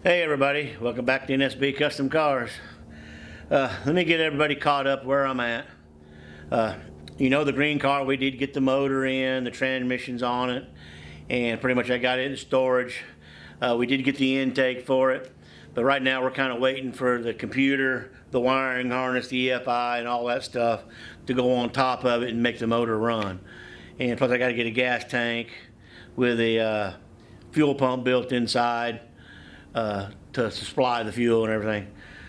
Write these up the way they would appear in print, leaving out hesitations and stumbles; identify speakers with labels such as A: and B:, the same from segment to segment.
A: Hey everybody, welcome back to NSB Custom Cars. Let me get everybody caught up where I'm at. You know, the green car, we did get the motor in, the transmission's on it, and pretty much I got it in storage. We did get the intake for it, but right now we're kind of waiting for the computer, the wiring harness, the EFI, and all that stuff to go on top of it and make the motor run. And plus I got to get a gas tank with a fuel pump built inside to supply the fuel and everything.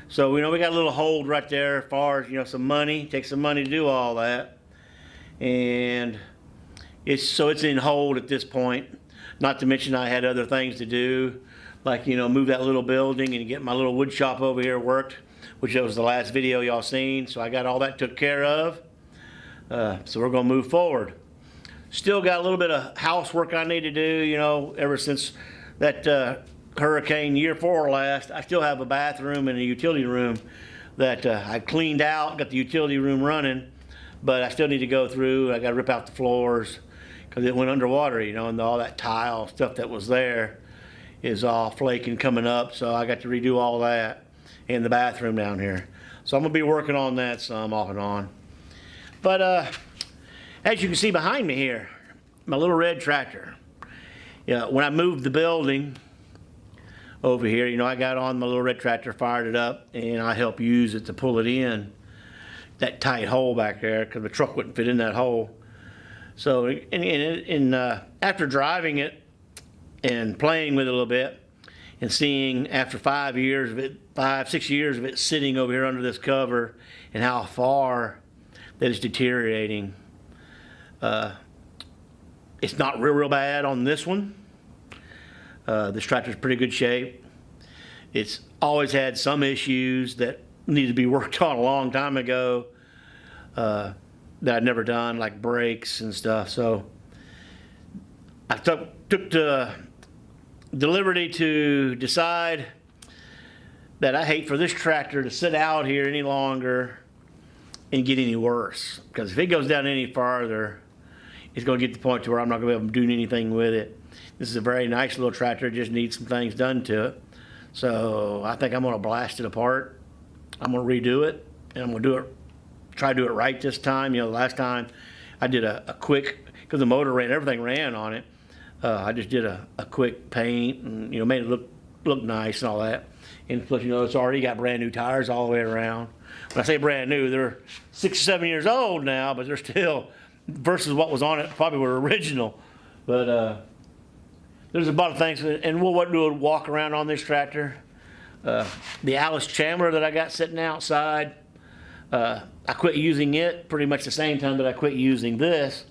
A: So, you know, we got a little hold right there as far as, you know, some money. Takes some money to do all that. And it's in hold at this point. Not to mention I had other things to do, like, you know, move that little building and get my little wood shop over here worked, which was the last video y'all seen. So I got all that took care of. So we're gonna move forward. Still got a little bit of housework I need to do, you know, ever since that hurricane year 4 last. I still have a bathroom and a utility room that I cleaned out, got the utility room running, but I still need to go through. I got to rip out the floors because it went underwater, you know, and all that tile stuff that was there is all flaking coming up, so I got to redo all that in the bathroom down here. So I'm gonna be working on that some off and on. But as you can see behind me here, my little red tractor. Yeah, when I moved the building over here, you know, I got on my little red tractor, fired it up, and I helped use it to pull it in that tight hole back there because the truck wouldn't fit in that hole. So, after driving it and playing with it a little bit, and seeing after 5 years of it, 6 years of it sitting over here under this cover, and how far that it's deteriorating. It's not real bad on this one. This tractor's pretty good shape. It's always had some issues that needed to be worked on a long time ago that I'd never done, like brakes and stuff. So I took the liberty to decide that I hate for this tractor to sit out here any longer and get any worse. Because if it goes down any farther, it's going to get to the point to where I'm not going to be able to do anything with it. This is a very nice little tractor, just needs some things done to it. So I think I'm gonna blast it apart. I'm gonna redo it, and I'm gonna try to do it right this time. You know, the last time I did a quick, because the motor ran, everything ran on it. I just did a quick paint and, you know, made it look nice and all that. And plus, you know, it's already got brand new tires all the way around. When I say brand new, they're 6 or 7 years old now, but they're still, versus what was on it, probably were original. But there's a lot of things, and we'll do a walk around on this tractor. The Alice Chandler that I got sitting outside, I quit using it pretty much the same time that I quit using this.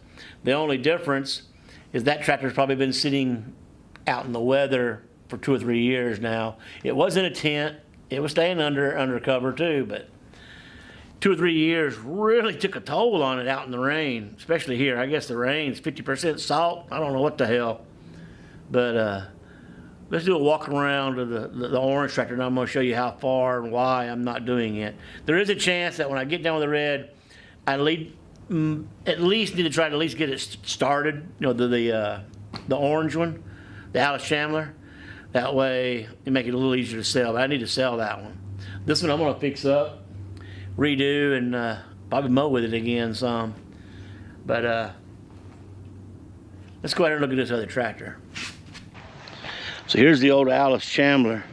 A: The only difference is that tractor's probably been sitting out in the weather for 2 or 3 years now. It was in a tent. It was staying under cover too, but 2 or 3 years really took a toll on it out in the rain, especially here. I guess the rain's 50% salt. I don't know what the hell. But let's do a walk around to the orange tractor, and I'm going to show you how far and why I'm not doing it. There is a chance that when I get down with the red, I at least need to try to at least get it started. You know, the orange one, the Alice Chandler. That way, it make it a little easier to sell. But I need to sell that one. This one I'm going to fix up, redo, and probably mow with it again some. But let's go ahead and look at this other tractor. So here's the old Alice Chandler,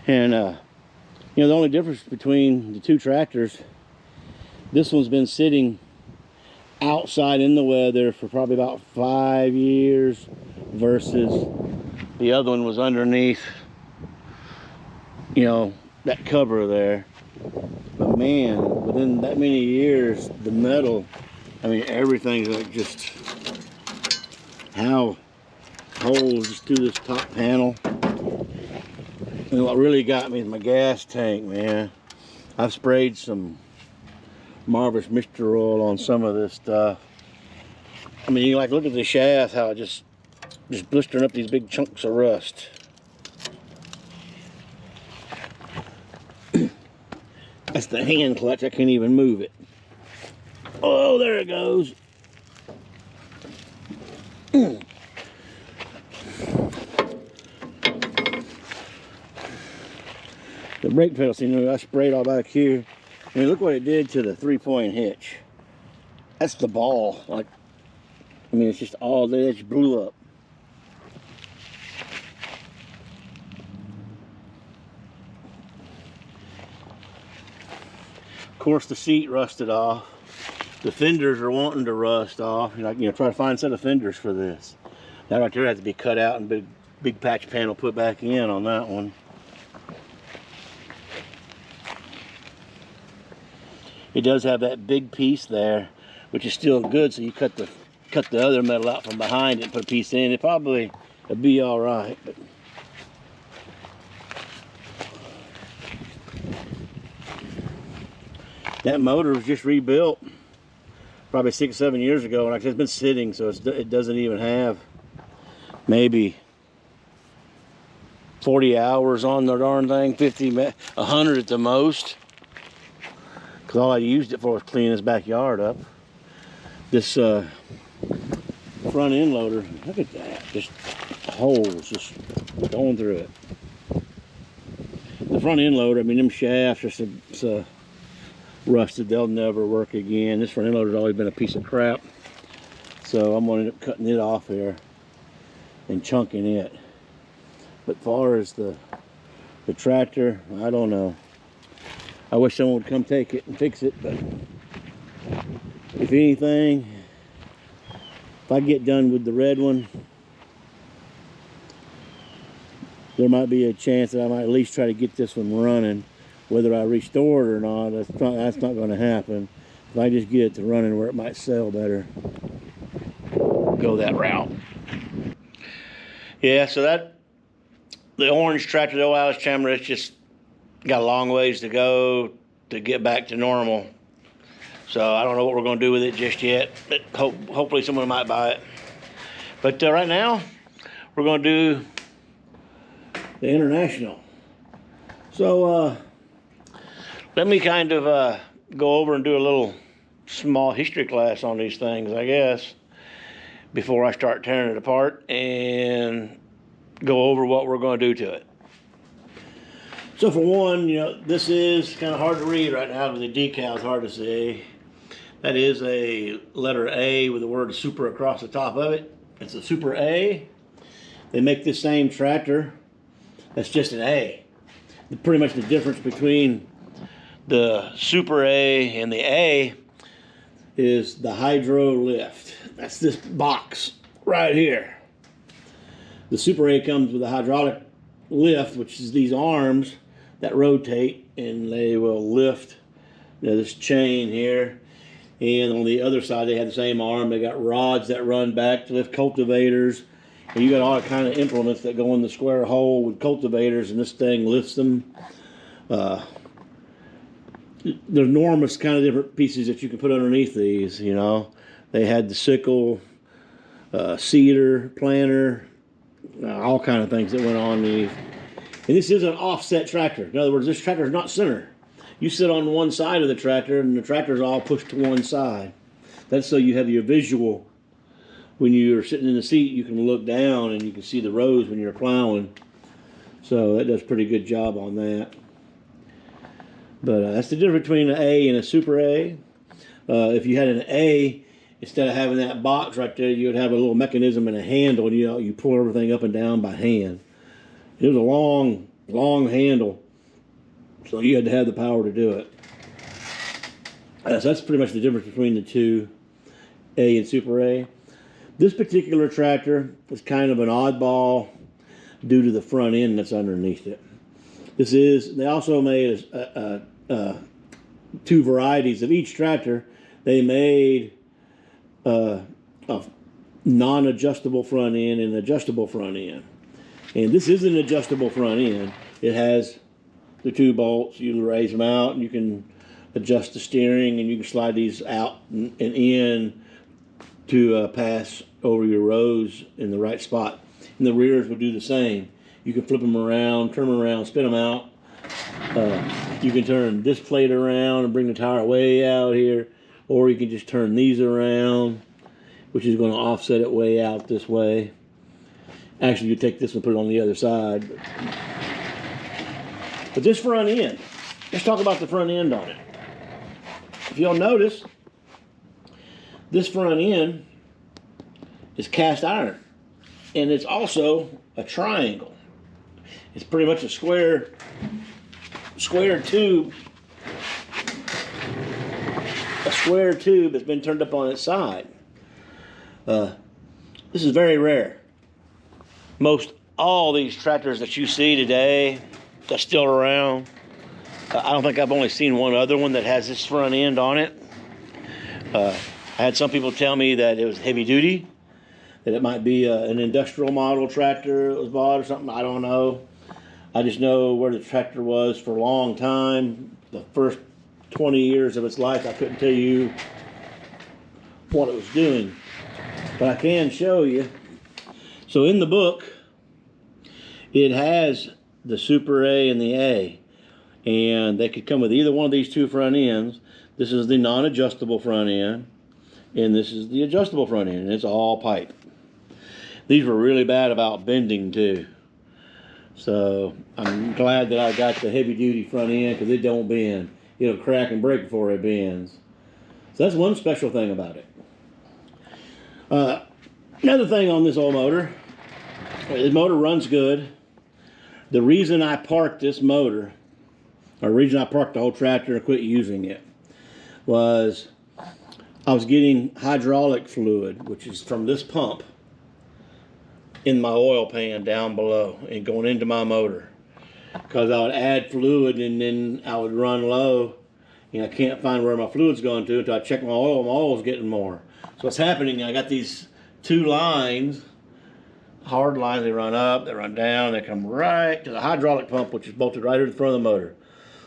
A: and you know, the only difference between the two tractors, this one's been sitting outside in the weather for probably about 5 years versus the other one was underneath, you know, that cover there. But man, within that many years, the metal, I mean, everything's like just how holes just through this top panel. And what really got me is my gas tank, man. I've sprayed some Marvelous Mixture Oil on some of this stuff. I mean, you like look at the shaft, how it just blistering up these big chunks of rust. That's the hand clutch. I can't even move it. Oh, there it goes. The brake pedal, see, I sprayed all back here. I mean, look what it did to the 3-point hitch. That's the ball. Like, I mean, it's just all there. It just blew up. Of course, the seat rusted off. The fenders are wanting to rust off. Like, try to find a set of fenders for this. That right there has to be cut out and big patch panel put back in on that one. It does have that big piece there, which is still good. So you cut the other metal out from behind it and put a piece in. It probably would be all right. But that motor was just rebuilt probably 6 or 7 years ago, and it's been sitting, so it doesn't even have maybe 40 hours on the darn thing, 50, 100 at the most. Because all I used it for was cleaning this backyard up. This front end loader, look at that, just holes just going through it. The front end loader, I mean, them shafts are so rusted, they'll never work again. This front end loader's always been a piece of crap. So I'm going to end up cutting it off here and chunking it. But as far as the tractor, I don't know. I wish someone would come take it and fix it, but if anything, if I get done with the red one, there might be a chance that I might at least try to get this one running. Whether I restore it or not, that's not going to happen. If I just get it to running where it might sell better, go that route. Yeah, so the orange tractor, the old Alice Chandler, it's just got a long ways to go to get back to normal. So I don't know what we're going to do with it just yet. But hopefully someone might buy it. But right now, we're going to do the International. So let me kind of go over and do a little small history class on these things, I guess, before I start tearing it apart and go over what we're going to do to it. So for one, this is kind of hard to read right now because the decal is hard to see. That is a letter A with the word super across the top of it. It's a Super A. They make this same tractor that's just an A. Pretty much the difference between the Super A and the A is the hydro lift. That's this box right here. The Super A comes with a hydraulic lift, which is these arms that rotate and they will lift this chain here. And on the other side, they have the same arm. They got rods that run back to lift cultivators. And you got all kind of implements that go in the square hole with cultivators, and this thing lifts them. There's enormous kind of different pieces that you can put underneath these, They had the sickle, seeder, planter, all kind of things that went on these. And this is an offset tractor. In other words, this tractor is not center. You sit on one side of the tractor, and the tractor is all pushed to one side. That's so you have your visual. When you're sitting in the seat, you can look down and you can see the rows when you're plowing. So that does a pretty good job on that. But that's the difference between an A and a Super A. If you had an A, instead of having that box right there, you would have a little mechanism and a handle, and you pull everything up and down by hand. It was a long, long handle, so you had to have the power to do it. So that's pretty much the difference between the two, A and Super A. This particular tractor is kind of an oddball due to the front end that's underneath it. They also made two varieties of each tractor. They made a non-adjustable front end and adjustable front end. And this is an adjustable front end. It has the two bolts. You raise them out and you can adjust the steering, and you can slide these out and in to pass over your rows in the right spot. And the rears will do the same. You can flip them around, turn them around, spin them out. You can turn this plate around and bring the tire way out here, or you can just turn these around, which is going to offset it way out this way. Actually, you take this and put it on the other side. But this front end, let's talk about the front end on it. If you'll notice, this front end is cast iron, and it's also a triangle. It's pretty much a square tube. A square tube that's been turned up on its side. This is very rare. Most all these tractors that you see today that's still around, I don't think I've only seen one other one that has this front end on it. I had some people tell me that it was heavy duty, that it might be an industrial model tractor that was bought or something. I don't know. I just know where the tractor was for a long time. The first 20 years of its life, I couldn't tell you what it was doing. But I can show you. So in the book, it has the Super A and the A. And they could come with either one of these two front ends. This is the non-adjustable front end. And this is the adjustable front end. And it's all pipe. These were really bad about bending too. So I'm glad that I got the heavy duty front end because it don't bend. It'll crack and break before it bends. So that's one special thing about it. Another thing on this old motor, the motor runs good. The reason I parked this motor, or the reason I parked the whole tractor and quit using it, was I was getting hydraulic fluid, which is from this pump, in my oil pan down below and going into my motor. Because I would add fluid and then I would run low. And I can't find where my fluid's going to until I check my oil. My oil's getting more. So what's happening, I got these two lines, hard lines. They run up, they run down, they come right to the hydraulic pump, which is bolted right in front of the motor.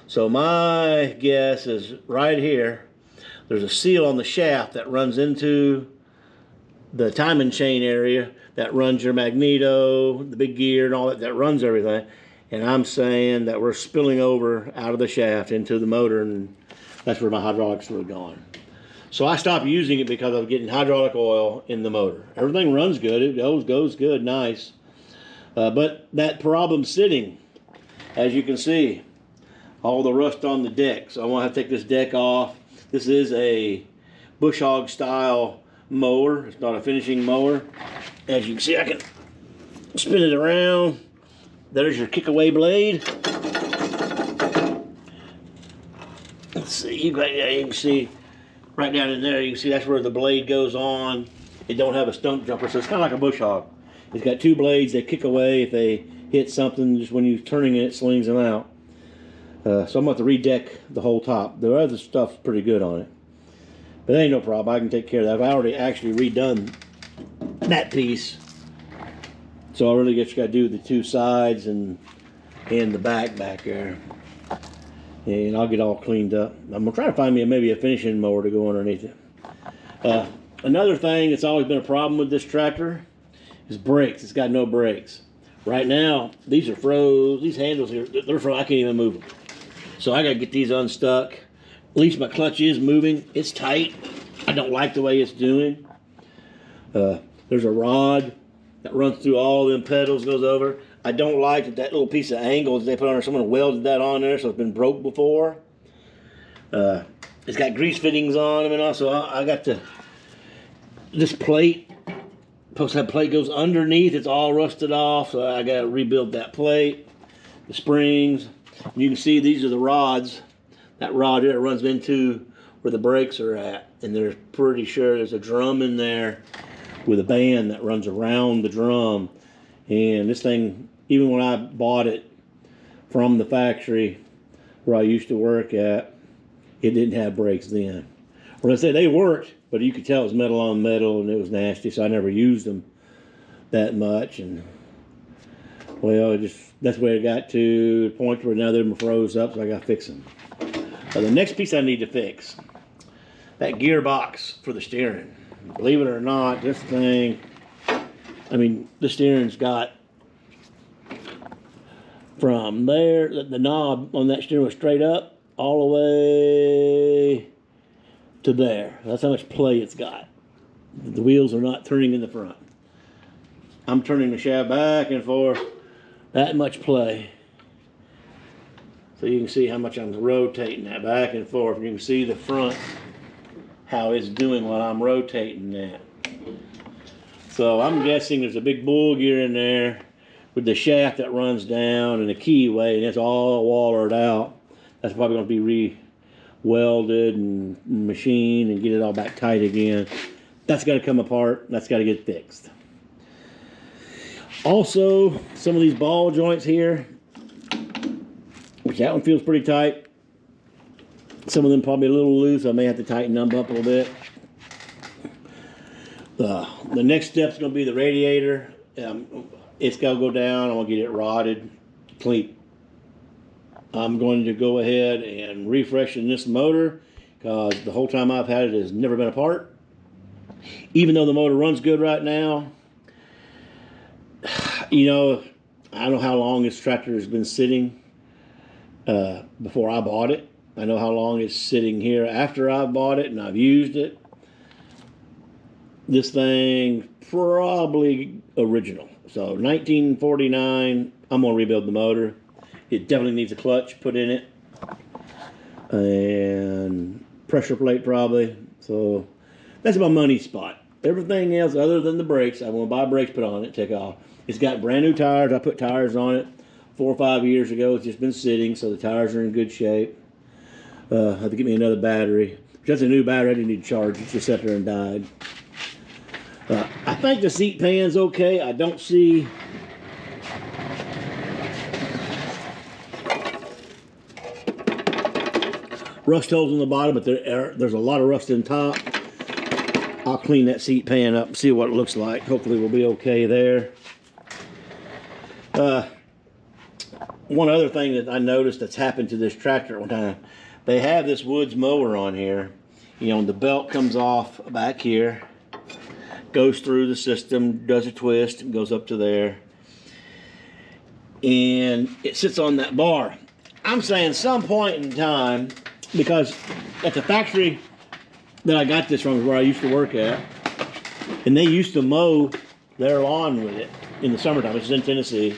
A: So my guess is right here, there's a seal on the shaft that runs into the timing chain area that runs your magneto, the big gear and all that, that runs everything. And I'm saying that we're spilling over out of the shaft into the motor, and that's where my hydraulics were going. So I stopped using it because I was getting hydraulic oil in the motor. Everything runs good, it goes good, nice. But that problem sitting, as you can see, all the rust on the deck. So I want to have to take this deck off. This is a bush hog style mower. It's not a finishing mower. As you can see, I can spin it around. There's your kick away blade. Let's see, you can see right down in there, you can see that's where the blade goes on. It don't have a stump jumper, so it's kind of like a bush hog. It's got two blades, they kick away if they hit something. Just when you're turning it, it slings them out. So I'm going to redeck the whole top. The other stuff's pretty good on it. But that ain't no problem, I can take care of that. I've already actually redone that piece. So I really just got to do the two sides and the back there. And I'll get all cleaned up. I'm going to try to find me maybe a finishing mower to go underneath it. Another thing that's always been a problem with this tractor is brakes. It's got no brakes. Right now, these are froze. These handles here, they're froze. I can't even move them. So I got to get these unstuck. At least my clutch is moving. It's tight. I don't like the way it's doing. There's a rod that runs through all them pedals, goes over. I don't like that little piece of angle that they put on there. Someone welded that on there, so it's been broke before. It's got grease fittings on them, and also I got this plate. Supposed to have plate goes underneath. It's all rusted off, so I got to rebuild that plate. The springs. You can see these are the rods. That rod here runs into where the brakes are at, and they're pretty sure there's a drum in there with a band that runs around the drum. And this thing, even when I bought it from the factory where I used to work at, it didn't have brakes then. Or I say they worked, but you could tell it was metal on metal and it was nasty, so I never used them that much. And well, that's where it got to the point where now they're froze up, so I got to fix them. The next piece I need to fix, that gearbox for the steering. Believe it or not, this thing, I mean, the steering's got from there, the knob on that steering was straight up, all the way to there. That's how much play it's got. The wheels are not turning in the front. I'm turning the shaft back and forth, that much play. So you can see how much I'm rotating that back and forth. You can see the front, how it's doing while I'm rotating that. So I'm guessing there's a big bull gear in there with the shaft that runs down and the keyway, and it's all wallered out. That's probably going to be re-welded and machined and get it all back tight again. That's got to come apart. That's got to get fixed. Also, some of these ball joints here, which that one feels pretty tight. Some of them probably a little loose. I may have to tighten them up a little bit. The next step is going to be the radiator. It's got to go down. I'm going to get it rotted clean. I'm going to go ahead and refreshen this motor because the whole time I've had it has never been apart. Even though the motor runs good right now, you know, I don't know how long this tractor has been sitting before I bought it. I know how long it's sitting here after I've bought it and I've used it. This thing probably original. So 1949, I'm going to rebuild the motor. It definitely needs a clutch put in it. And pressure plate probably. So that's my money spot. Everything else other than the brakes, I'm going to buy brakes put on it, take off. It's got brand new tires. I put tires on it 4 or 5 years ago. It's just been sitting, so the tires are in good shape. I have to get me another battery. That's a new battery. I didn't need to charge. It just sat there and died. I think the seat pan's okay. I don't see rust holes on the bottom, but there's a lot of rust in top. I'll clean that seat pan up and see what it looks like. Hopefully we'll be okay there. One other thing that I noticed that's happened to this tractor at one time, they have this Woods mower on here. You know, the belt comes off back here, goes through the system, does a twist, and goes up to there. And it sits on that bar. I'm saying some point in time, because at the factory that I got this from is where I used to work at, and they used to mow their lawn with it in the summertime. This is in Tennessee.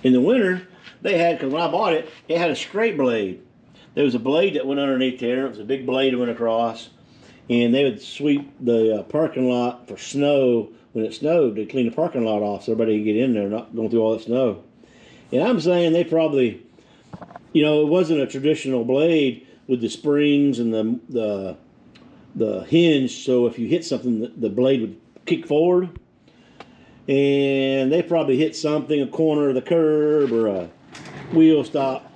A: In the winter, they had, because when I bought it, it had a straight blade. There was a blade that went underneath there. It was a big blade that went across. And they would sweep the parking lot for snow when it snowed. They'd clean the parking lot off so everybody could get in there, not going through all that snow. And I'm saying they probably, you know, it wasn't a traditional blade with the springs and the hinge. So if you hit something, the blade would kick forward. And they probably hit something, a corner of the curb or a wheel stop.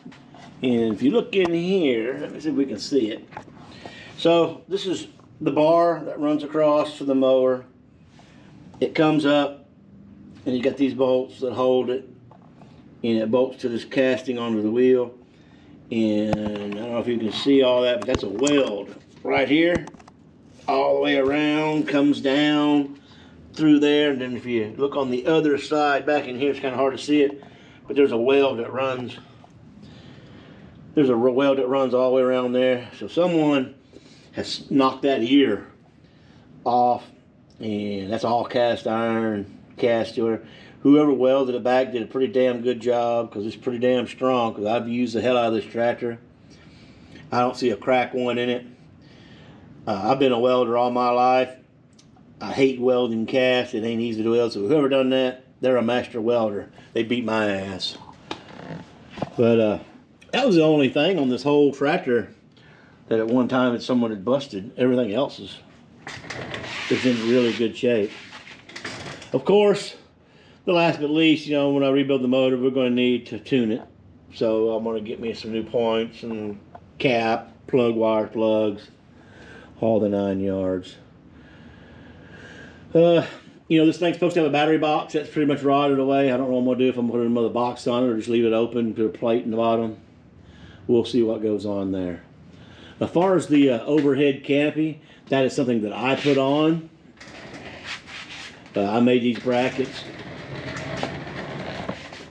A: And if you look in here, let me see if we can see it. So this is the bar that runs across for the mower. It comes up and you got these bolts that hold it, and it bolts to this casting onto the wheel. And I don't know if you can see all that, but that's a weld right here, all the way around, comes down through there. And then if you look on the other side back in here, it's kind of hard to see it, but there's a weld that runs. There's a weld that runs all the way around there. So someone has knocked that ear off, and that's all cast iron, cast to whoever welded it back did a pretty damn good job, because it's pretty damn strong, because I've used the hell out of this tractor. I don't see a crack one in it. I've been a welder all my life. I hate welding cast. It ain't easy to weld, so whoever done that, they're a master welder. They beat my ass. But that was the only thing on this whole tractor that at one time that someone had busted. Everything else is in really good shape. Of course, the last but least, you know, when I rebuild the motor, we're going to need to tune it. So I'm going to get me some new points and cap, plug wire plugs, all the 9 yards. You know, this thing's supposed to have a battery box. That's pretty much rotted away. I don't know what I'm going to do, if I'm going to put another box on it or just leave it open, put a plate in the bottom. We'll see what goes on there. As far as the overhead canopy, that is something that I put on. I made these brackets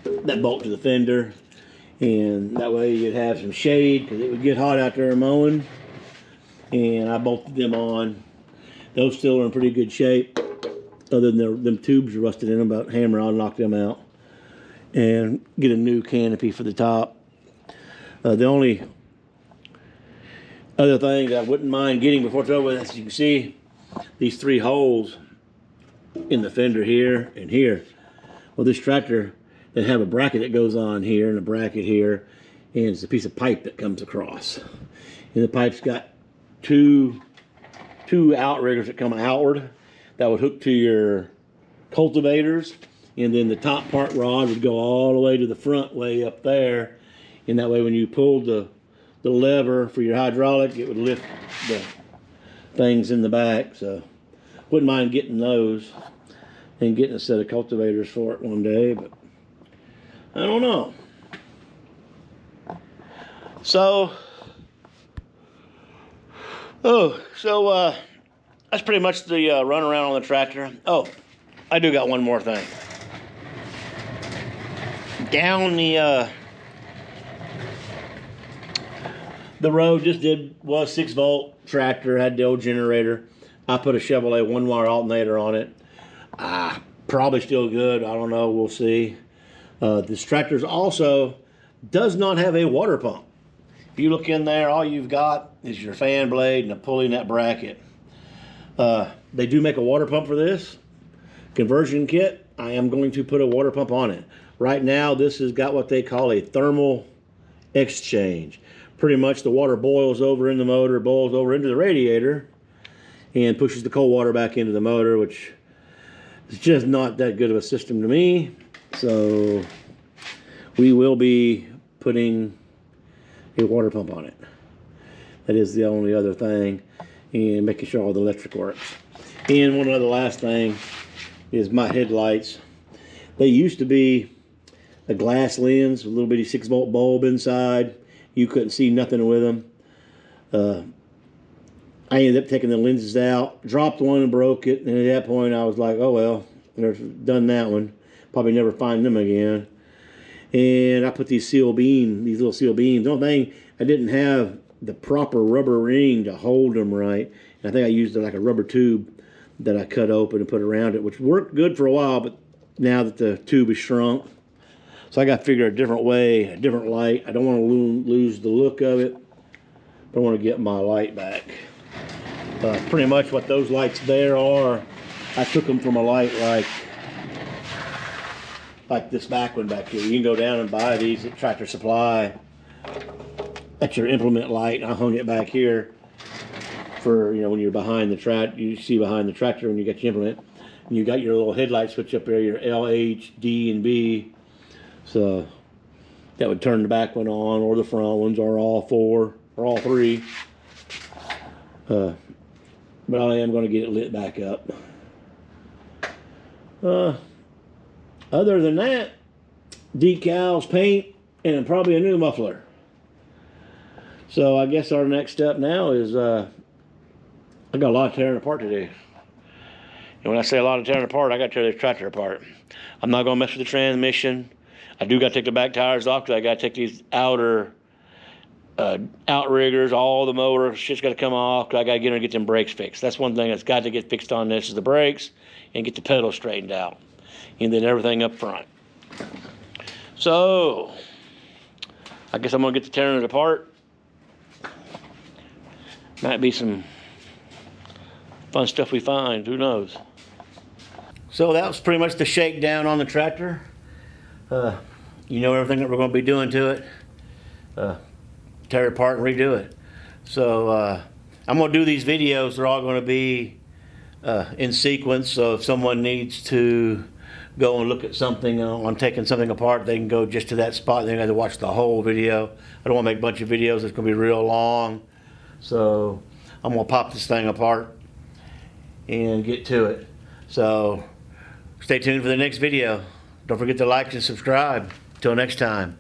A: that bolt to the fender, and that way you'd have some shade, because it would get hot out there mowing. And I bolted them on. Those still are in pretty good shape, other than them tubes are rusted in them. About hammer, I'll knock them out and get a new canopy for the top. The only other thing that I wouldn't mind getting before it's over with, as you can see, these 3 holes in the fender here and here. Well, this tractor, they have a bracket that goes on here and a bracket here, and it's a piece of pipe that comes across. And the pipe's got two outriggers that come outward that would hook to your cultivators, and then the top part rod would go all the way to the front way up there, and that way when you pulled the lever for your hydraulic, it would lift the things in the back. So wouldn't mind getting those and getting a set of cultivators for it one day, but I don't know. So that's pretty much the run around on the tractor. Oh, I do got one more thing. Down the road was 6-volt tractor, had the old generator. I put a Chevrolet 1-wire alternator on it. Probably still good. I don't know. We'll see. This tractor also does not have a water pump. If you look in there, all you've got is your fan blade and a pulley nut bracket. They do make a water pump for this conversion kit. I am going to put a water pump on it. Right now, this has got what they call a thermal exchange. Pretty much the water boils over in the motor, boils over into the radiator, and pushes the cold water back into the motor, which is just not that good of a system to me. So we will be putting a water pump on it. That is the only other thing, and making sure all the electric works. And one other last thing is my headlights. They used to be a glass lens with a little bitty 6-volt bulb inside. You couldn't see nothing with them. I ended up taking the lenses out, dropped one and broke it, and at that point I was like, oh well, I've done that one. Probably never find them again. And I put these little seal beams. The only thing, I didn't have the proper rubber ring to hold them right. And I think I used like a rubber tube that I cut open and put around it, which worked good for a while, but now that the tube is shrunk, so I got to figure a different way, a different light. I don't want to lose the look of it, but I want to get my light back. Pretty much what those lights there are, I took them from a light like this back one back here. You can go down and buy these at Tractor Supply. That's your implement light. I hung it back here for, when you're behind the tractor, you see behind the tractor when you got your implement. And you got your little headlight switch up there, your L, H, D, and B. So that would turn the back one on, or the front ones, or all 4, or all 3. But I am going to get it lit back up. Other than that, decals, paint, and probably a new muffler. So I guess our next step now is I got a lot of tearing apart to do. And when I say a lot of tearing apart, I got to tear this tractor apart. I'm not going to mess with the transmission. I do got to take the back tires off because I got to take these outer outriggers, all the motor shit's got to come off because I got to get in and get them brakes fixed. That's one thing that's got to get fixed on this is the brakes and get the pedals straightened out. And then everything up front. So, I guess I'm going to get to tearing it apart. Might be some fun stuff we find, who knows. So that was pretty much the shakedown on the tractor. Everything that we're going to be doing to it. Tear it apart and redo it. So I'm going to do these videos. They're all going to be in sequence. So if someone needs to go and look at something on taking something apart, they can go just to that spot. They don't have to watch the whole video. I don't want to make a bunch of videos that's going to be real long. So I'm going to pop this thing apart and get to it. So stay tuned for the next video. Don't forget to like and subscribe. Till next time.